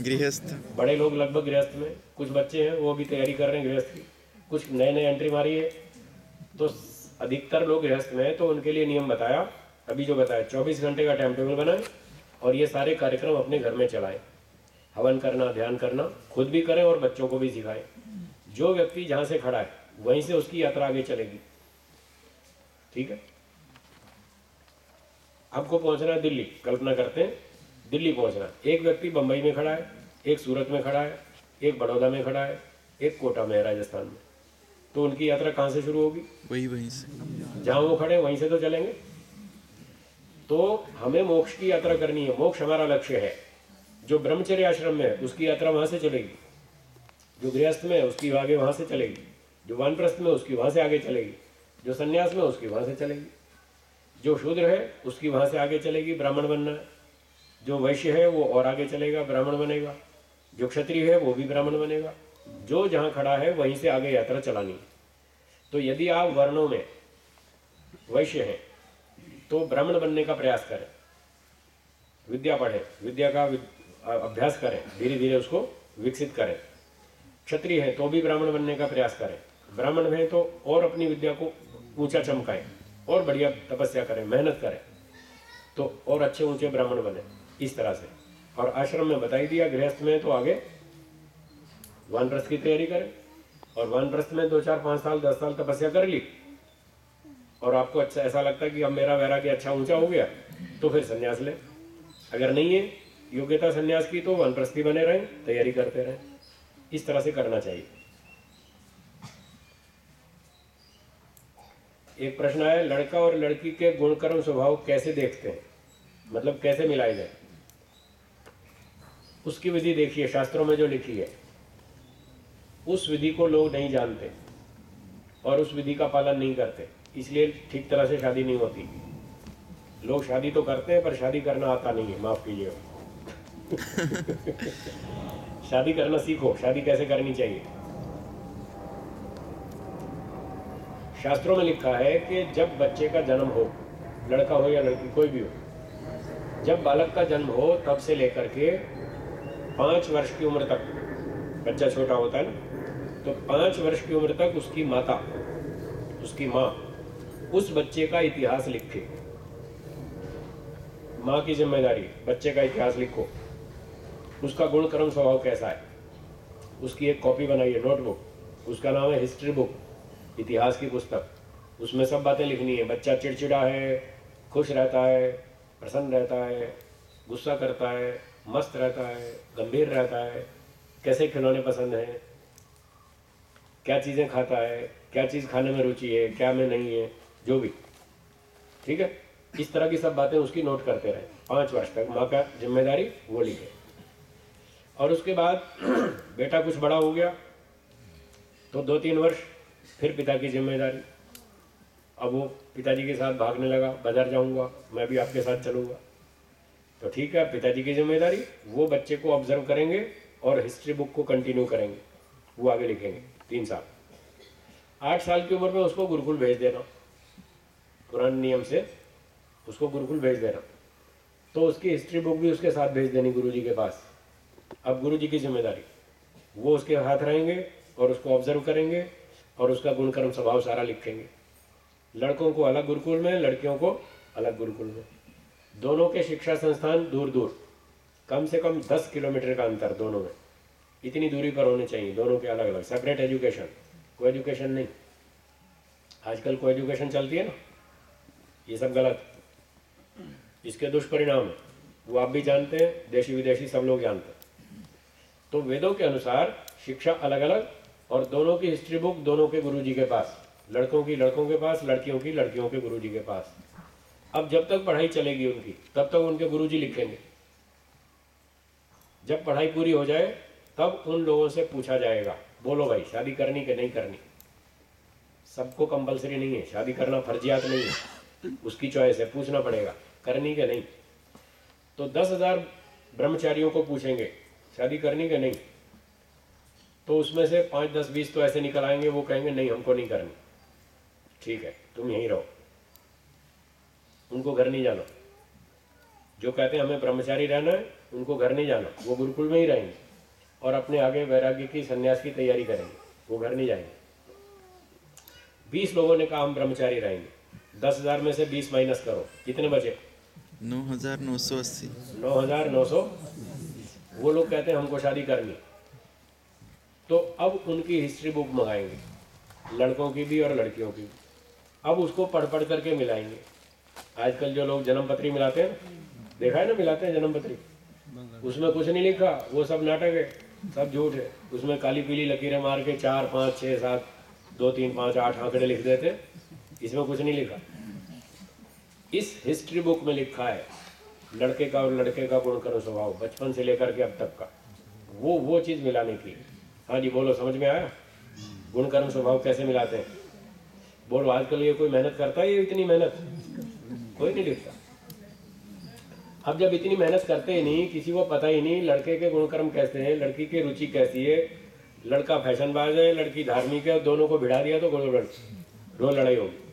गृहस्थ। बड़े लोग लगभग गृहस्थ में, कुछ बच्चे हैं वो भी तैयारी कर रहे हैं गृहस्थ की, कुछ नए नए एंट्री मारी है। तो अधिकतर लोग गृहस्थ में है, तो उनके लिए नियम बताया, अभी जो बताया 24 घंटे का टाइम टेबल बनाए और ये सारे कार्यक्रम अपने घर में चलाएं। हवन करना, ध्यान करना खुद भी करें और बच्चों को भी सिखाएं। जो व्यक्ति जहां से खड़ा है वहीं से उसकी यात्रा आगे चलेगी। ठीक है, आपको पहुंचना है दिल्ली, कल्पना करते हैं दिल्ली पहुंचना। एक व्यक्ति बंबई में खड़ा है, एक सूरत में खड़ा है, एक बड़ौदा में खड़ा है, एक कोटा में है राजस्थान में। तो उनकी यात्रा कहां से शुरू होगी? वहीं से। जहां वो खड़े वहीं से तो चलेंगे। तो हमें मोक्ष की यात्रा करनी है, मोक्ष हमारा लक्ष्य है। जो ब्रह्मचर्य आश्रम में है उसकी यात्रा वहां से चलेगी, जो गृहस्थ में है उसकी आगे वहां से चलेगी, जो वानप्रस्थ में उसकी वहां से आगे चलेगी, जो सन्यास में उसकी वहां से चलेगी, जो शूद्र है उसकी वहां से आगे चलेगी, ब्राह्मण बनना है, जो वैश्य है वो और आगे चलेगा, ब्राह्मण बनेगा, जो क्षत्रिय है वो भी ब्राह्मण बनेगा। जो जहां खड़ा है वहीं से आगे यात्रा चलानी है। तो यदि आप वर्णों में वैश्य हैं तो ब्राह्मण बनने का प्रयास करें, विद्या पढ़ें, विद्या का अभ्यास करें, धीरे धीरे उसको विकसित करें। क्षत्रिय है तो भी ब्राह्मण बनने का प्रयास करें, ब्राह्मण है तो और अपनी विद्या को ऊंचा चमकाएं और बढ़िया तपस्या करें, मेहनत करें, तो और अच्छे ऊंचे ब्राह्मण बने। इस तरह से। और आश्रम में बता ही दिया, गृहस्थ में तो आगे वानप्रस्थ की तैयारी करें, और वानप्रस्थ में 2 4 5 साल 10 साल तपस्या कर ली और आपको अच्छा ऐसा लगता है कि अब मेरा वैराग्य अच्छा ऊंचा हो गया, तो फिर संन्यास ले। अगर नहीं है योग्यता संन्यास की तो वानप्रस्थी बने रहें, तैयारी करते रहें। इस तरह से करना चाहिए। एक प्रश्न आया, लड़का और लड़की के गुणकर्म स्वभाव कैसे देखते हैं, मतलब कैसे मिलाए जाए? उसकी विधि देखिए, शास्त्रों में जो लिखी है उस विधि को लोग नहीं जानते और उस विधि का पालन नहीं करते, इसलिए ठीक तरह से शादी नहीं होती। लोग शादी तो करते हैं पर शादी करना आता नहीं है, माफ कीजिएगा। शादी करना सीखो, शादी कैसे करनी चाहिए। शास्त्रों में लिखा है कि जब बच्चे का जन्म हो, लड़का हो या लड़की कोई भी हो, जब बालक का जन्म हो तब से लेकर के 5 वर्ष की उम्र तक, बच्चा छोटा होता है ना, तो 5 वर्ष की उम्र तक उसकी माता, उसकी माँ उस बच्चे का इतिहास लिखे। माँ की जिम्मेदारी, बच्चे का इतिहास लिखो, उसका गुण कर्म स्वभाव कैसा है, उसकी एक कॉपी बनाइए, नोटबुक, उसका नाम है हिस्ट्री बुक, इतिहास की पुस्तक। उसमें सब बातें लिखनी है। बच्चा चिड़चिड़ा है, खुश रहता है, प्रसन्न रहता है, गुस्सा करता है, मस्त रहता है, गंभीर रहता है, कैसे खिलौने पसंद हैं, क्या चीज़ें खाता है, क्या चीज़ खाने में रुचि है, क्या में नहीं है, जो भी। ठीक है, इस तरह की सब बातें उसकी नोट करते रहे 5 वर्ष तक। माँ का जिम्मेदारी वो लिखे। और उसके बाद बेटा कुछ बड़ा हो गया तो 2-3 वर्ष फिर पिता की जिम्मेदारी। अब वो पिताजी के साथ भागने लगा, बाजार जाऊंगा, मैं भी आपके साथ चलूंगा, तो ठीक है, पिताजी की जिम्मेदारी, वो बच्चे को ऑब्जर्व करेंगे और हिस्ट्री बुक को कंटिन्यू करेंगे, वो आगे लिखेंगे 3 साल। 8 साल की उम्र में उसको गुरुकुल भेज देना, पुराने नियम से उसको गुरुकुल भेज देना, तो उसकी हिस्ट्री बुक भी उसके साथ भेज देनी गुरुजी के पास। अब गुरुजी की जिम्मेदारी, वो उसके हाथ रहेंगे और उसको ऑब्जर्व करेंगे और उसका गुण कर्म स्वभाव सारा लिखेंगे। लड़कों को अलग गुरुकुल में, लड़कियों को अलग गुरुकुल में। दोनों के शिक्षा संस्थान दूर दूर, कम से कम 10 किलोमीटर का अंतर दोनों में, इतनी दूरी पर होने चाहिए दोनों के अलग अलग, सेपरेट एजुकेशन, को एजुकेशन नहीं। आजकल को एजुकेशन चलती है ना, ये सब गलत, इसके दुष्परिणाम है। वो आप भी जानते हैं, देशी विदेशी सब लोग जानते हैं। तो वेदों के अनुसार शिक्षा अलग अलग, और दोनों की हिस्ट्री बुक दोनों के गुरुजी के पास, लड़कों की लड़कों के पास, लड़कियों की लड़कियों के गुरुजी के पास। अब जब तक पढ़ाई चलेगी उनकी, तब तक उनके गुरुजी लिखेंगे। जब पढ़ाई पूरी हो जाए तब उन लोगों से पूछा जाएगा, बोलो भाई शादी करनी कि नहीं करनी। सबको कंपलसरी नहीं है, शादी करना फर्जियात नहीं है, उसकी चॉइस है, पूछना पड़ेगा करनी कि नहीं। तो 10,000 ब्रह्मचारियों को पूछेंगे शादी करनी कि नहीं, तो उसमें से 5, 10, 20 तो ऐसे निकल आएंगे, वो कहेंगे नहीं हमको नहीं करनी, ठीक है तुम यहीं रहो, उनको घर नहीं जाना। जो कहते हैं हमें ब्रह्मचारी रहना है, उनको घर नहीं जाना, वो गुरुकुल में ही रहेंगे और अपने आगे वैराग्य की सन्यास की तैयारी करेंगे, वो घर नहीं जाएंगे। 20 लोगों ने कहा हम ब्रह्मचारी रहेंगे, 10,000 में से 20 माइनस करो, कितने बचे? 9,980। 9,900। वो लोग कहते हैं हमको शादी करनी। तो अब उनकी हिस्ट्री बुक मंगाएंगे, लड़कों की भी और लड़कियों की भी। अब उसको पढ़ पढ़ करके मिलाएंगे। आजकल जो लोग जन्म पत्री मिलाते हैं, देखा है ना, मिलाते हैं जन्म पत्री, उसमें कुछ नहीं लिखा, वो सब नाटक है, सब झूठ है। उसमें काली पीली लकीरें मार के 4, 5, 6, 7, 2, 3, 5, 8 आंकड़े लिख देते, इसमें कुछ नहीं लिखा। इस हिस्ट्री बुक में लिखा है लड़के का और लड़के का गुण कर्म स्वभाव, बचपन से लेकर के अब तक का, वो चीज़ मिलाने की। हाँ जी बोलो, समझ में आया? गुण कर्म स्वभाव कैसे मिलाते हैं बोलो। आजकल ये कोई मेहनत करता है? ये इतनी मेहनत कोई नहीं लिखता। अब जब इतनी मेहनत करते ही नहीं, किसी को पता ही नहीं लड़के के गुण कर्म कैसे हैं, लड़की की रुचि कैसी है, लड़का फैशनबाज है, लड़की धार्मिक है, दोनों को भिड़ा दिया तो रोज लड़ाई होगी।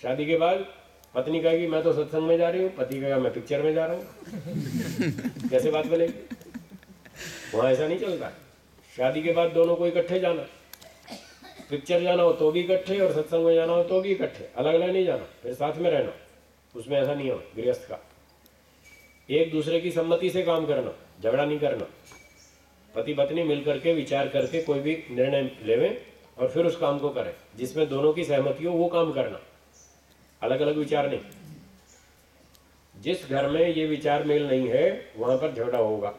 शादी के बाद पत्नी कहेगी मैं तो सत्संग में जा रही हूँ, पति कहेगा मैं पिक्चर में जा रहा हूँ। कैसे बात बनेगी? वहाँ ऐसा नहीं चलता। शादी के बाद दोनों को इकट्ठे जाना, पिक्चर जाना हो तो भी इकट्ठे और सत्संग में जाना हो तो भी इकट्ठे, अलग अलग नहीं जाना, फिर साथ में रहना। उसमें ऐसा नियम है गृहस्थ का। एक दूसरे की सम्मति से काम करना, झगड़ा नहीं करना। पति पत्नी मिलकर के विचार करके कोई भी निर्णय लेवें और फिर उस काम को करें जिसमें दोनों की सहमति हो, वो काम करना, अलग अलग विचार नहीं। जिस घर में ये विचार मेल नहीं है वहां पर झगड़ा होगा।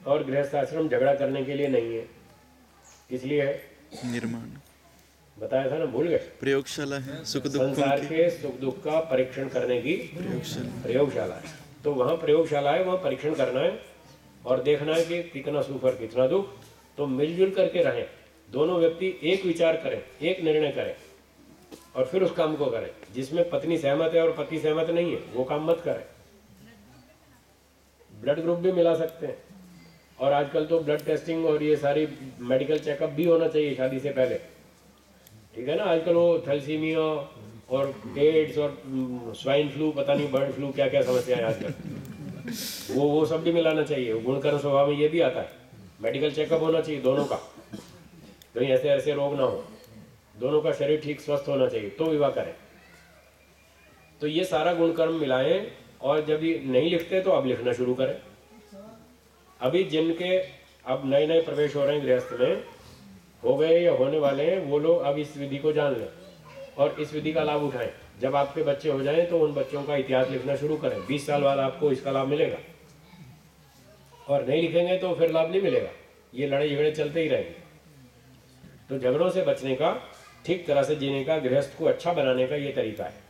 और गृहस्थ आश्रम झगड़ा करने के लिए नहीं है, इसलिए है निर्माण बताया था ना, भूल गए? प्रयोगशाला है, सुख दुखों संसार की के सुख दुख का परीक्षण करने की प्रयोगशाला है। तो वहाँ प्रयोगशाला है, वहाँ परीक्षण करना है और देखना है कि कितना सुख और कितना दुख। तो मिलजुल करके रहें, दोनों व्यक्ति एक विचार करें, एक निर्णय करें और फिर उस काम को करें। जिसमें पत्नी सहमत है और पति सहमत नहीं है वो काम मत करें। ब्लड ग्रुप भी मिला सकते हैं और आजकल तो ब्लड टेस्टिंग और ये सारी मेडिकल चेकअप भी होना चाहिए शादी से पहले, ठीक है ना। आजकल वो थैलेसीमिया और एड्स और स्वाइन फ्लू, पता नहीं बर्ड फ्लू, क्या क्या समस्या है आजकल, वो सब भी मिलाना चाहिए। गुण कर्म स्वभाव में ये भी आता है। मेडिकल चेकअप होना चाहिए दोनों का, कहीं ऐसे ऐसे रोग ना हो, दोनों का शरीर ठीक स्वस्थ होना चाहिए तो विवाह करें। तो ये सारा गुण कर्म मिलाएं और जब ये नहीं लिखते तो अब लिखना शुरू करें। अभी जिनके अब नए नए प्रवेश हो रहे हैं गृहस्थ में, हो गए या होने वाले हैं, वो लोग अब इस विधि को जान लें और इस विधि का लाभ उठाएं। जब आपके बच्चे हो जाएं तो उन बच्चों का इतिहास लिखना शुरू करें। 20 साल बाद आपको इसका लाभ मिलेगा और नहीं लिखेंगे तो फिर लाभ नहीं मिलेगा। ये लड़ाई झगड़े चलते ही रहेंगे। तो झगड़ों से बचने का, ठीक तरह से जीने का, गृहस्थ को अच्छा बनाने का ये तरीका है।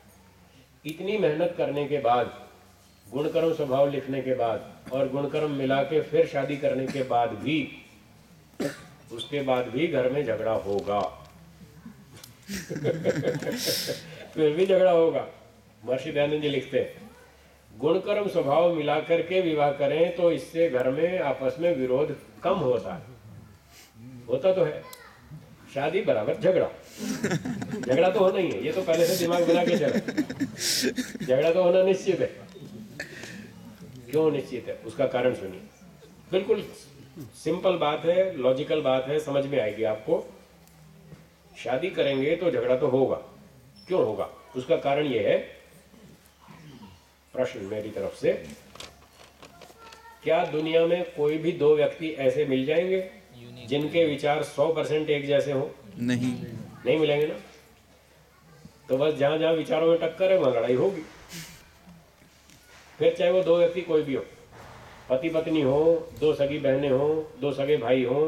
इतनी मेहनत करने के बाद, गुणकर्म स्वभाव लिखने के बाद और गुणकर्म मिला के फिर शादी करने के बाद भी, उसके बाद भी घर में झगड़ा होगा। फिर भी झगड़ा होगा। महर्षि दयानंद जी लिखते हैं, गुणकर्म स्वभाव मिलाकर के विवाह करें तो इससे घर में आपस में विरोध कम होता है। होता तो है, शादी बराबर झगड़ा। झगड़ा तो होना ही है, ये तो पहले से दिमाग बना के चला। झगड़ा तो होना निश्चित है। क्यों निश्चित है? उसका कारण सुनिए। बिल्कुल सिंपल बात है, लॉजिकल बात है, समझ में आएगी आपको। शादी करेंगे तो झगड़ा तो होगा। क्यों होगा? उसका कारण ये है, प्रश्न मेरी तरफ से, क्या दुनिया में कोई भी दो व्यक्ति ऐसे मिल जाएंगे जिनके विचार 100% एक जैसे हो? नहीं मिलेंगे ना। तो बस जहां जहां विचारों में टक्कर है वहां लड़ाई होगी। फिर चाहे वो दो व्यक्ति कोई भी हो, पति पत्नी हो, दो सगी बहनें हो, दो सगे भाई हो,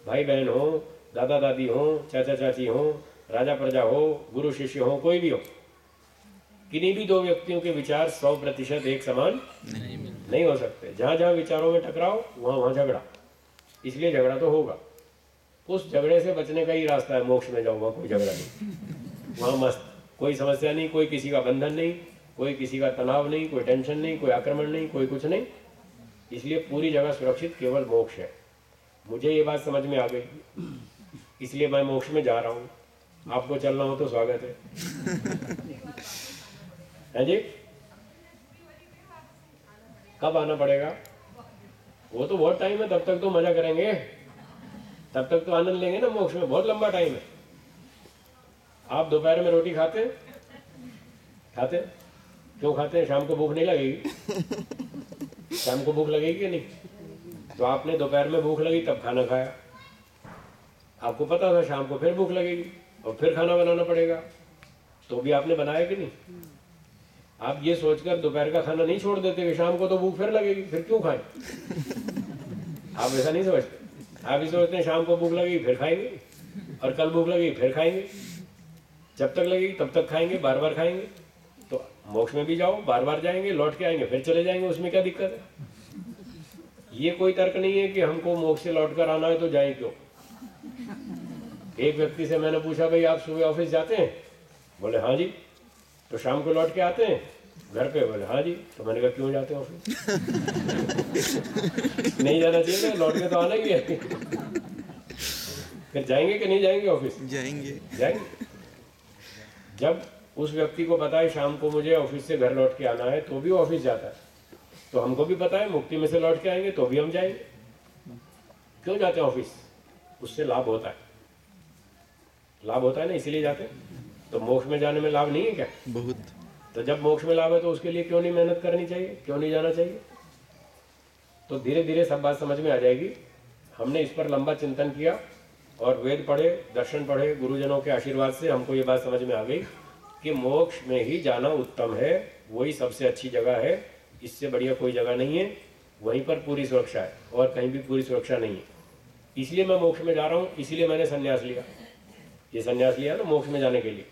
भाई बहन हो, दादा दादी हो, चाचा चाची हो, राजा प्रजा हो, गुरु शिष्य हो, कोई भी हो, किन्हीं भी दो व्यक्तियों के विचार 100% एक समान नहीं हो सकते। जहां जहां विचारों में टकराव वहां वहां झगड़ा, इसलिए झगड़ा तो होगा। उस झगड़े से बचने का ही रास्ता है, मोक्ष में जाओ वहां कोई झगड़ा नहीं, वहां मस्त, कोई समस्या नहीं, कोई किसी का बंधन नहीं, कोई किसी का तनाव नहीं, कोई टेंशन नहीं, कोई आक्रमण नहीं, कोई कुछ नहीं। इसलिए पूरी जगह सुरक्षित केवल मोक्ष है। मुझे ये बात समझ में आ गई, इसलिए मैं मोक्ष में जा रहा हूँ। आपको चलना हो तो स्वागत है जी। कब आना पड़ेगा? वो तो बहुत टाइम है, तब तक तो मजा करेंगे, तब तक तो आनंद लेंगे ना मोक्ष में, बहुत लंबा टाइम है। आप दोपहर में रोटी खाते खाते क्यों खाते हैं? शाम को भूख नहीं लगेगी? शाम को भूख लगेगी कि नहीं? तो आपने दोपहर में भूख लगी तब खाना खाया, आपको पता था शाम को फिर भूख लगेगी और फिर खाना बनाना पड़ेगा, तो भी आपने बनाया कि नहीं? आप ये सोचकर दोपहर का खाना नहीं छोड़ देते कि शाम को तो भूख फिर लगेगी, फिर क्यों खाएं? आप ऐसा नहीं समझते। आप ही सोचते हैं शाम को भूख लगेगी फिर खाएंगे, और कल भूख लगेगी फिर खाएंगे, जब तक लगेगी तब तक खाएंगे, बार बार खाएंगे। तो मोक्ष में भी जाओ, बार बार जाएंगे, लौट के आएंगे, फिर चले जाएंगे, उसमें क्या दिक्कत है? ये कोई तर्क नहीं है कि हमको मोक्ष से लौट कर आना है तो जाए क्यों। एक व्यक्ति से मैंने पूछा, भाई आप सुबह ऑफिस जाते हैं? बोले हाँ जी। तो शाम को लौट के आते हैं घर पे? बोले हाँ जी। तो मैंने कहा क्यों जाते हैं ऑफिस? नहीं जाना चाहिए, लौट के तो आना ही है। फिर जाएंगे कि नहीं जाएंगे ऑफिस? जाएंगे। जब उस व्यक्ति को पता है शाम को मुझे ऑफिस से घर लौट के आना है तो भी ऑफिस जाता है, तो हमको भी पता है मुक्ति में से लौट के आएंगे तो भी हम जाएंगे। क्यों जाते हैं ऑफिस? उससे लाभ होता है, लाभ होता है ना, इसीलिए जाते हैं। तो मोक्ष में जाने में लाभ नहीं है क्या? बहुत। तो जब मोक्ष में लाभ है तो उसके लिए क्यों नहीं मेहनत करनी चाहिए, क्यों नहीं जाना चाहिए? तो धीरे धीरे सब बात समझ में आ जाएगी। हमने इस पर लंबा चिंतन किया और वेद पढ़े, दर्शन पढ़े, गुरुजनों के आशीर्वाद से हमको ये बात समझ में आ गई कि मोक्ष में ही जाना उत्तम है, वही सबसे अच्छी जगह है, इससे बढ़िया कोई जगह नहीं है, वहीं पर पूरी सुरक्षा है और कहीं भी पूरी सुरक्षा नहीं है। इसलिए मैं मोक्ष में जा रहा हूँ, इसीलिए मैंने संन्यास लिया। ये संन्यास लिया ना मोक्ष में जाने के लिए।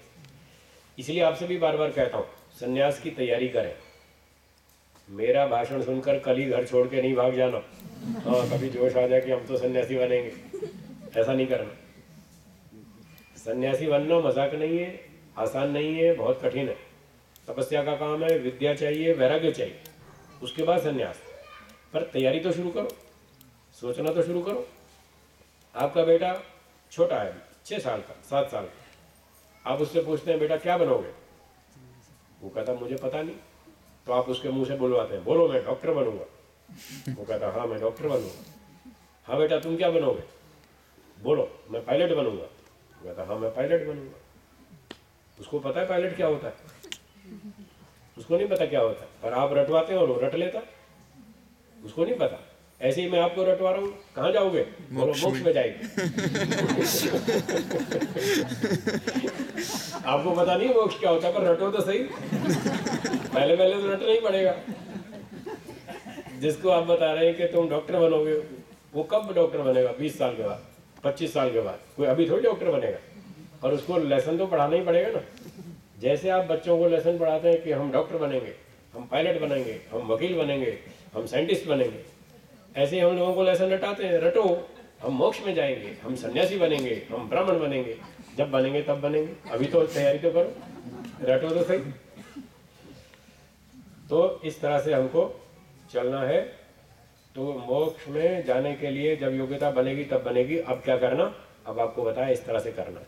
इसलिए आपसे भी बार बार कहता हूँ, संन्यास की तैयारी करें। मेरा भाषण सुनकर कल ही घर छोड़ के नहीं भाग जाना। हाँ, कभी जोश आ जाए कि हम तो सन्यासी बनेंगे, ऐसा नहीं करना। सन्यासी बनना मजाक नहीं है, आसान नहीं है, बहुत कठिन है। तपस्या का काम है, विद्या चाहिए, वैराग्य चाहिए, उसके बाद सन्यास। पर तैयारी तो शुरू करो, सोचना तो शुरू करो। आपका बेटा छोटा है, 6 साल का, 7 साल का, आप उससे पूछते हैं बेटा क्या बनोगे? वो कहता मुझे पता नहीं। तो आप उसके मुंह से बुलवाते हैं, बोलो मैं डॉक्टर बनूंगा। वो कहता हाँ मैं डॉक्टर बनूंगा। हाँ बेटा तुम क्या बनोगे? बोलो मैं पायलट बनूंगा। वो कहता हाँ मैं पायलट बनूंगा। उसको पता है पायलट क्या होता है? उसको नहीं पता क्या होता है, पर आप रटवाते हैं और वो रट लेता। उसको नहीं पता। ऐसे ही मैं आपको रटवा रहा हूँ, कहाँ जाओगे? बोलो मोक्ष में जाएंगे। आपको पता नहीं मोक्ष क्या होता है, पर रटो तो सही। पहले तो रटना ही पड़ेगा। जिसको आप बता रहे हैं कि तुम डॉक्टर बनोगे, वो कब डॉक्टर बनेगा? 20 साल के बाद, 25 साल के बाद। कोई अभी थोड़ी डॉक्टर बनेगा। और उसको लेसन तो पढ़ाना ही पड़ेगा ना। जैसे आप बच्चों को लेसन पढ़ाते हैं कि हम डॉक्टर बनेंगे, हम पायलट बनेंगे, हम वकील बनेंगे, हम साइंटिस्ट बनेंगे, ऐसे ही हम लोगों को लेसन रटाते हैं, रटो हम मोक्ष में जाएंगे, हम सन्यासी बनेंगे, हम ब्राह्मण बनेंगे। जब बनेंगे तब बनेंगे, अभी तो तैयारी तो करो, रटो तो सही। तो इस तरह से हमको चलना है। तो मोक्ष में जाने के लिए जब योग्यता बनेगी तब बनेगी। अब क्या करना? अब आपको बताया इस तरह से करना।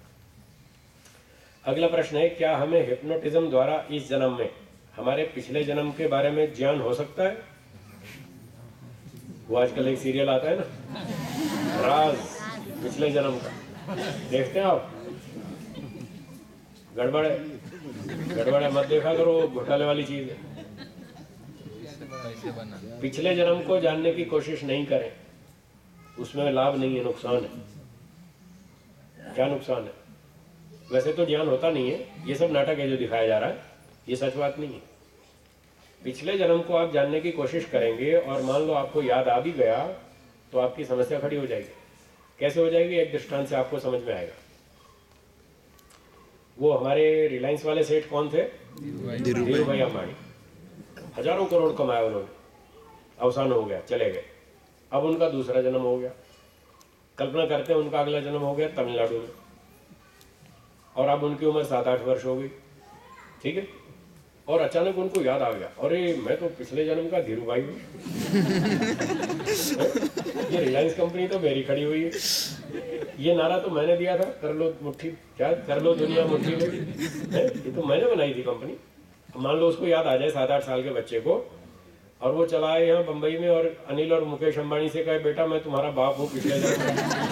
अगला प्रश्न है, क्या हमें हिप्नोटिज्म द्वारा इस जन्म में हमारे पिछले जन्म के बारे में ज्ञान हो सकता है? वो आजकल एक सीरियल आता है ना, राज पिछले जन्म का, देखते हैं आप? गड़बड़ है, मत देखा करो, घोटाले वाली चीज है। पिछले जन्म को जानने की कोशिश नहीं करें, उसमें लाभ नहीं है, नुकसान है। क्या नुकसान है? वैसे तो ज्ञान होता नहीं है, ये सब नाटक है जो दिखाया जा रहा है, ये सच बात नहीं है। पिछले जन्म को आप जानने की कोशिश करेंगे और मान लो आपको याद आ भी गया तो आपकी समस्या खड़ी हो जाएगी। कैसे हो जाएगी? एक दृष्टांत से आपको समझ में आएगा। वो हमारे रिलायंस वाले सेठ कौन थे? धीरू भाई अंबानी। हजारों करोड़ कमाए उन्होंने, अवसान हो गया, चले गए। अब उनका दूसरा जन्म हो गया। कल्पना करते हैं उनका अगला जन्म हो गया तमिलनाडु में, और अब उनकी उम्र 7-8 वर्ष हो गई, ठीक है। और अचानक उनको याद आ गया, अरे मैं तो पिछले जन्म का धीरू भाई हूँ। ये रिलायंस कंपनी तो मेरी खड़ी हुई है, ये नारा तो मैंने दिया था, कर लो मुट्ठी, क्या कर लो दुनिया मुट्ठी में, ये तो मैंने बनाई थी कंपनी। मान लो उसको याद आ जाए 7-8 साल के बच्चे को, और वो चला आए यहाँ बम्बई में और अनिल और मुकेश अंबानी से कहे बेटा मैं तुम्हारा बाप हूँ पिछले जन्म।